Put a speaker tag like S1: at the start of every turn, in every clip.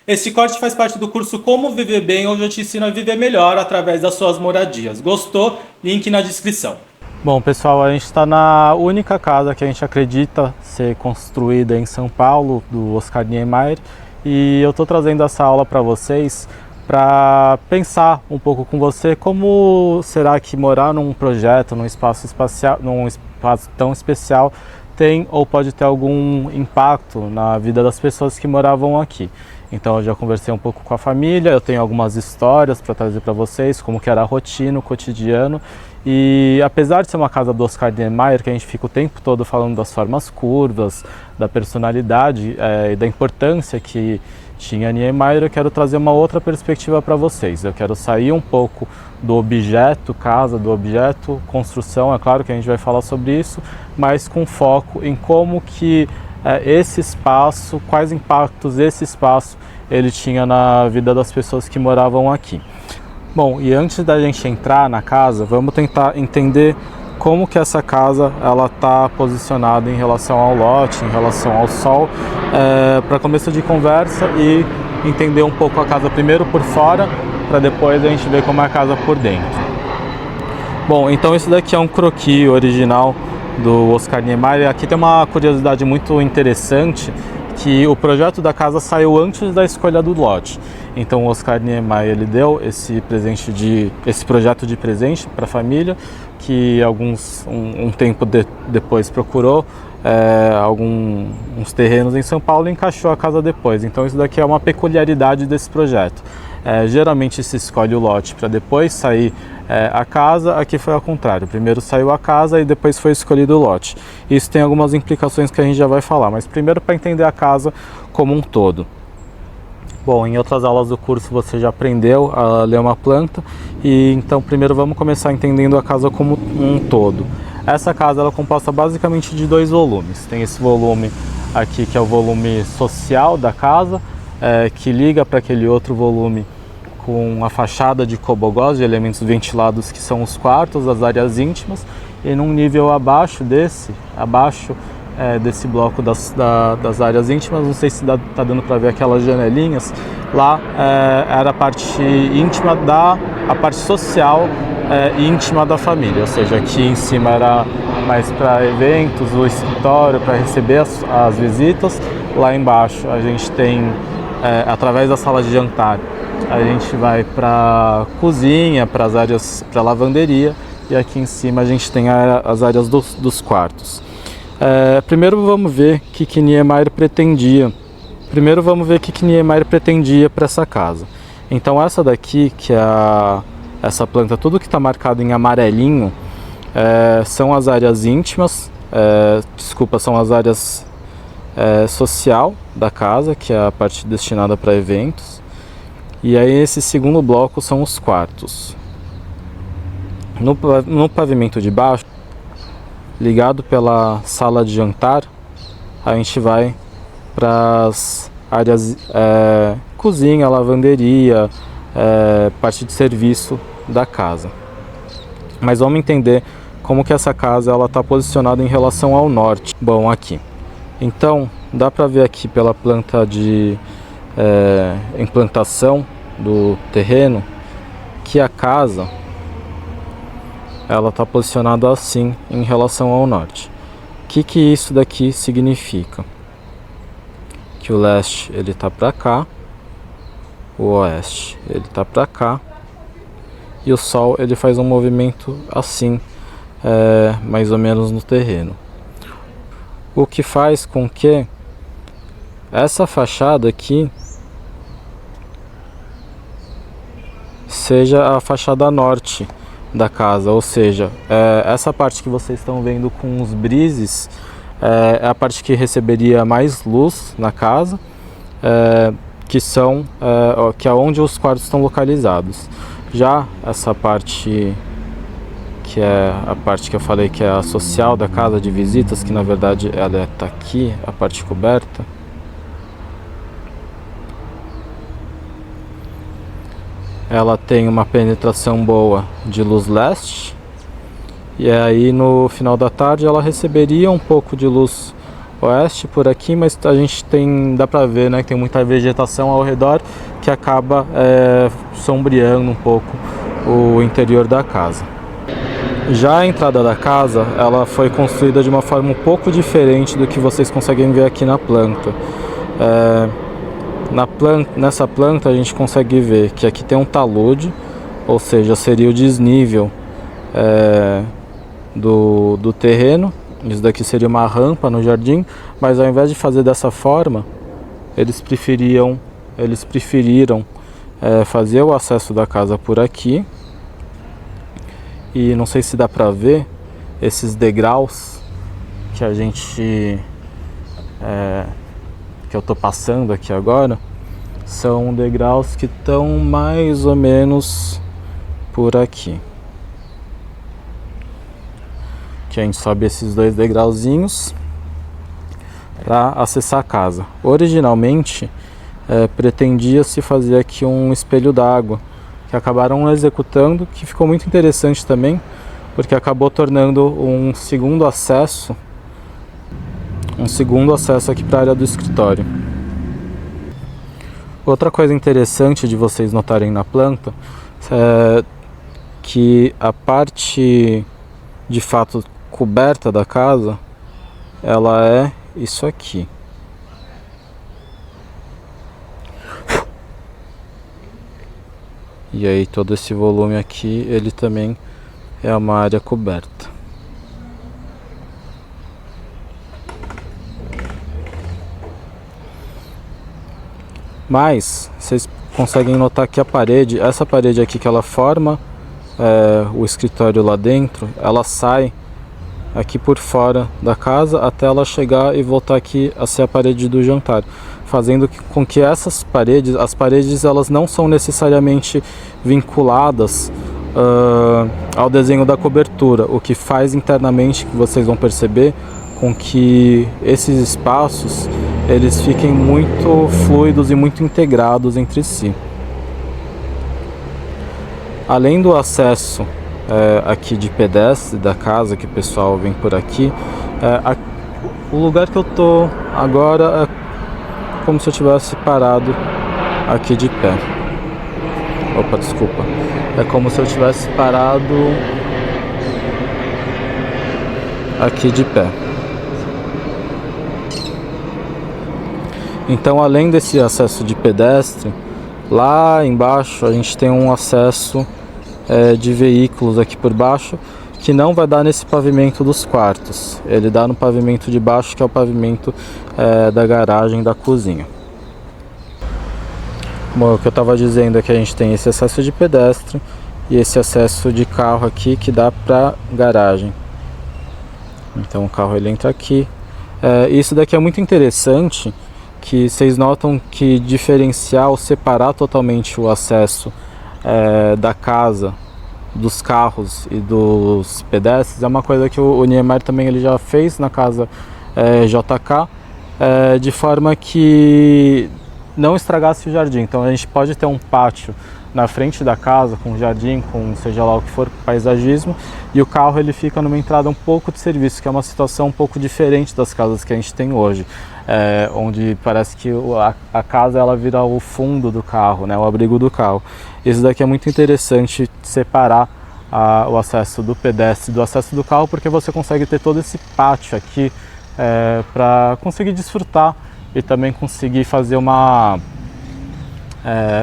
S1: Este corte faz parte do curso Como Viver Bem, onde eu te ensino a viver melhor através das suas moradias. Gostou? Link na descrição. Bom, pessoal, a gente está na única casa que a gente acredita ser construída em São Paulo, do Oscar Niemeyer, e eu estou trazendo essa aula para vocês para pensar um pouco com você como será que morar num projeto, num espaço espacial, num espaço tão especial tem ou pode ter algum impacto na vida das pessoas que moravam aqui. Então eu já conversei um pouco com a família, eu tenho algumas histórias para trazer para vocês, como que era a rotina, o cotidiano. E apesar de ser uma casa do Oscar Niemeyer, que a gente fica o tempo todo falando das formas curvas, da personalidade e da importância que tinha Niemeyer, eu quero trazer uma outra perspectiva para vocês. Eu quero sair um pouco do objeto casa, do objeto construção, é claro que a gente vai falar sobre isso, mas com foco em como que esse espaço, quais impactos esse espaço ele tinha na vida das pessoas que moravam aqui. Bom, e antes da gente entrar na casa, vamos tentar entender como que essa casa ela está posicionada em relação ao lote, em relação ao sol, para começo de conversa e entender um pouco a casa primeiro por fora, para depois a gente ver como é a casa por dentro. Bom, então isso daqui é um croquis original do Oscar Niemeyer. Aqui tem uma curiosidade muito interessante, que o projeto da casa saiu antes da escolha do lote. Então o Oscar Niemeyer ele deu esse projeto de presente para a família, que um tempo depois procurou uns terrenos em São Paulo e encaixou a casa depois. Então isso daqui é uma peculiaridade desse projeto. Geralmente se escolhe o lote para depois sair a casa, aqui foi ao contrário. Primeiro saiu a casa e depois foi escolhido o lote. Isso tem algumas implicações que a gente já vai falar, mas primeiro para entender a casa como um todo. Bom, em outras aulas do curso você já aprendeu a ler uma planta, e então primeiro vamos começar entendendo a casa como um todo. Essa casa ela é composta basicamente de dois volumes. Tem esse volume aqui que é o volume social da casa, que liga para aquele outro volume com a fachada de cobogós, de elementos ventilados, que são os quartos, as áreas íntimas, e num nível abaixo desse bloco das áreas íntimas, não sei se está dando para ver aquelas janelinhas, lá era a parte íntima a parte social íntima da família, ou seja, aqui em cima era mais para eventos, o escritório, para receber as visitas, lá embaixo a gente tem, através da sala de jantar, a gente vai para cozinha, para as áreas, para lavanderia, e aqui em cima a gente tem as áreas dos quartos. Primeiro vamos ver o que Niemeyer pretendia. Para essa casa. Então essa daqui, que é essa planta, tudo que está marcado em amarelinho, são as áreas íntimas, são as áreas social da casa, que é a parte destinada para eventos. E aí esse segundo bloco são os quartos. No pavimento de baixo, ligado pela sala de jantar, a gente vai para as áreas cozinha, lavanderia, parte de serviço da casa. Mas vamos entender como que essa casa ela está posicionada em relação ao norte. Bom, aqui. Então, dá para ver aqui pela planta de implantação do terreno que a casa ela está posicionada assim em relação ao norte. O que isso daqui significa? Que o leste ele está para cá, o oeste ele está para cá, e o sol ele faz um movimento assim, mais ou menos no terreno. O que faz com que essa fachada aqui seja a fachada norte da casa, ou seja, essa parte que vocês estão vendo com os brises é a parte que receberia mais luz na casa, que é onde os quartos estão localizados. Já essa parte, que é a parte que eu falei que é a social da casa de visitas, que na verdade ela está aqui, a parte coberta, ela tem uma penetração boa de luz leste, e aí no final da tarde ela receberia um pouco de luz oeste por aqui, mas a gente dá pra ver, né, que tem muita vegetação ao redor que acaba sombreando um pouco o interior da casa. Já a entrada da casa, ela foi construída de uma forma um pouco diferente do que vocês conseguem ver aqui na planta. Nessa planta a gente consegue ver que aqui tem um talude, ou seja, seria o desnível do terreno. Isso daqui seria uma rampa no jardim, mas ao invés de fazer dessa forma, eles preferiram fazer o acesso da casa por aqui. E não sei se dá pra ver esses degraus que que eu tô passando aqui agora, são degraus que estão mais ou menos por aqui. Que a gente sobe esses 2 degrauzinhos para acessar a casa. Originalmente pretendia-se fazer aqui um espelho d'água, que acabaram executando, que ficou muito interessante também, porque acabou tornando um segundo acesso aqui para a área do escritório. Outra coisa interessante de vocês notarem na planta é que a parte de fato coberta da casa, ela é isso aqui. E aí todo esse volume aqui, ele também é uma área coberta. Mas vocês conseguem notar que essa parede aqui que ela forma o escritório lá dentro, ela sai aqui por fora da casa até ela chegar e voltar aqui a ser a parede do jantar, fazendo com que as paredes elas não são necessariamente vinculadas ao desenho da cobertura, o que faz internamente, que vocês vão perceber, com que esses espaços eles fiquem muito fluidos e muito integrados entre si. Além do acesso aqui de pedestre da casa, que o pessoal vem por aqui, o lugar que eu tô agora é como se eu tivesse parado aqui de pé. Opa, desculpa. É como se eu tivesse parado aqui de pé. Então, além desse acesso de pedestre, lá embaixo a gente tem um acesso de veículos aqui por baixo, que não vai dar nesse pavimento dos quartos. Ele dá no pavimento de baixo, que é o pavimento da garagem da cozinha. Bom, o que eu estava dizendo é que a gente tem esse acesso de pedestre e esse acesso de carro aqui que dá para garagem. Então o carro ele entra aqui. Isso daqui é muito interessante, que vocês notam que diferenciar ou separar totalmente o acesso da casa, dos carros e dos pedestres é uma coisa que o Niemeyer também ele já fez na casa JK, de forma que não estragasse o jardim. Então a gente pode ter um pátio na frente da casa com jardim, com seja lá o que for, paisagismo, e o carro ele fica numa entrada um pouco de serviço, que é uma situação um pouco diferente das casas que a gente tem hoje, onde parece que a casa ela vira o fundo do carro, né, o abrigo do carro. Isso daqui é muito interessante, separar o acesso do pedestre do acesso do carro, porque você consegue ter todo esse pátio aqui para conseguir desfrutar e também conseguir fazer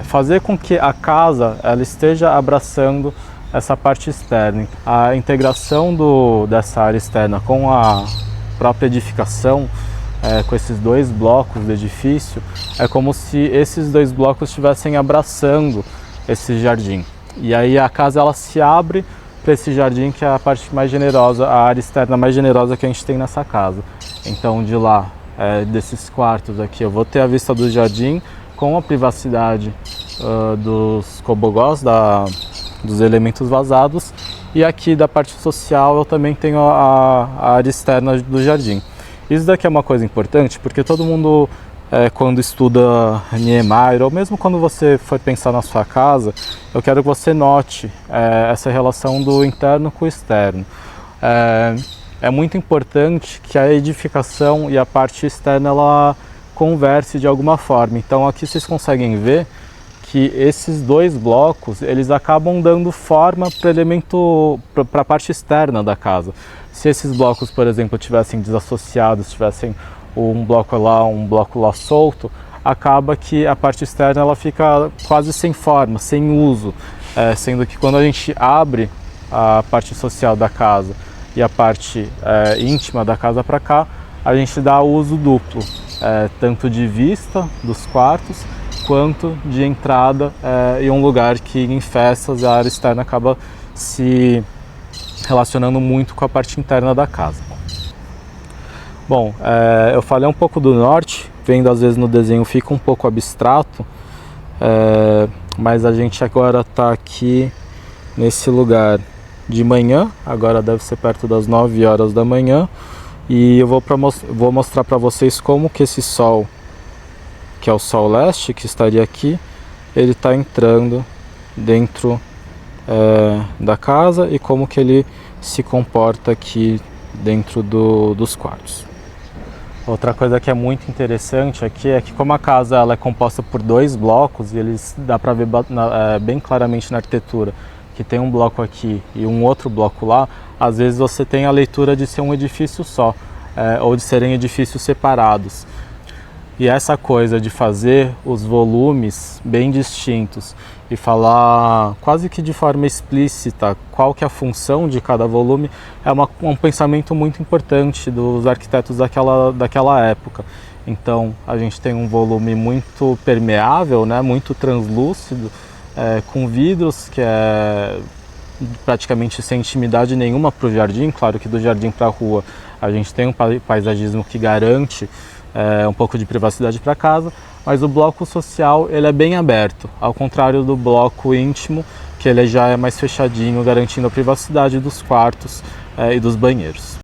S1: fazer com que a casa ela esteja abraçando essa parte externa. A integração dessa área externa com a própria edificação, com esses 2 blocos do edifício, é como se esses 2 blocos estivessem abraçando esse jardim. E aí a casa ela se abre para esse jardim, que é a parte mais generosa, a área externa mais generosa que a gente tem nessa casa. Então de lá, desses quartos aqui, eu vou ter a vista do jardim com a privacidade dos cobogós, dos elementos vazados, e aqui da parte social eu também tenho a área externa do jardim. Isso daqui é uma coisa importante, porque todo mundo quando estuda Niemeyer, ou mesmo quando você for pensar na sua casa, eu quero que você note essa relação do interno com o externo. é muito importante que a edificação e a parte externa ela converse de alguma forma. Então aqui vocês conseguem ver que esses dois blocos, eles acabam dando forma para elemento, para a parte externa da casa. Se esses blocos, por exemplo, tivessem desassociados, tivessem um bloco lá solto, acaba que a parte externa ela fica quase sem forma, sem uso, sendo que quando a gente abre a parte social da casa e a parte íntima da casa para cá, a gente dá uso duplo, tanto de vista dos quartos, quanto de entrada em um lugar que em festas a área externa acaba se relacionando muito com a parte interna da casa. Bom, eu falei um pouco do norte, vendo às vezes no desenho fica um pouco abstrato, mas a gente agora está aqui nesse lugar de manhã, agora deve ser perto das 9 horas da manhã, e eu vou mostrar para vocês como que esse sol, que é o sol leste, que estaria aqui, ele está entrando dentro da casa e como que ele se comporta aqui dentro dos quartos. Outra coisa que é muito interessante aqui é que como a casa ela é composta por dois blocos, e eles dá para ver bem claramente na arquitetura que tem um bloco aqui e um outro bloco lá, às vezes você tem a leitura de ser um edifício só, ou de serem edifícios separados. E essa coisa de fazer os volumes bem distintos e falar quase que de forma explícita qual que é a função de cada volume é um pensamento muito importante dos arquitetos daquela época. Então a gente tem um volume muito permeável, né, muito translúcido, com vidros que é praticamente sem intimidade nenhuma para o jardim. Claro que do jardim para a rua a gente tem um paisagismo que garante um pouco de privacidade para casa, mas o bloco social ele é bem aberto, ao contrário do bloco íntimo, que ele já é mais fechadinho, garantindo a privacidade dos quartos e dos banheiros.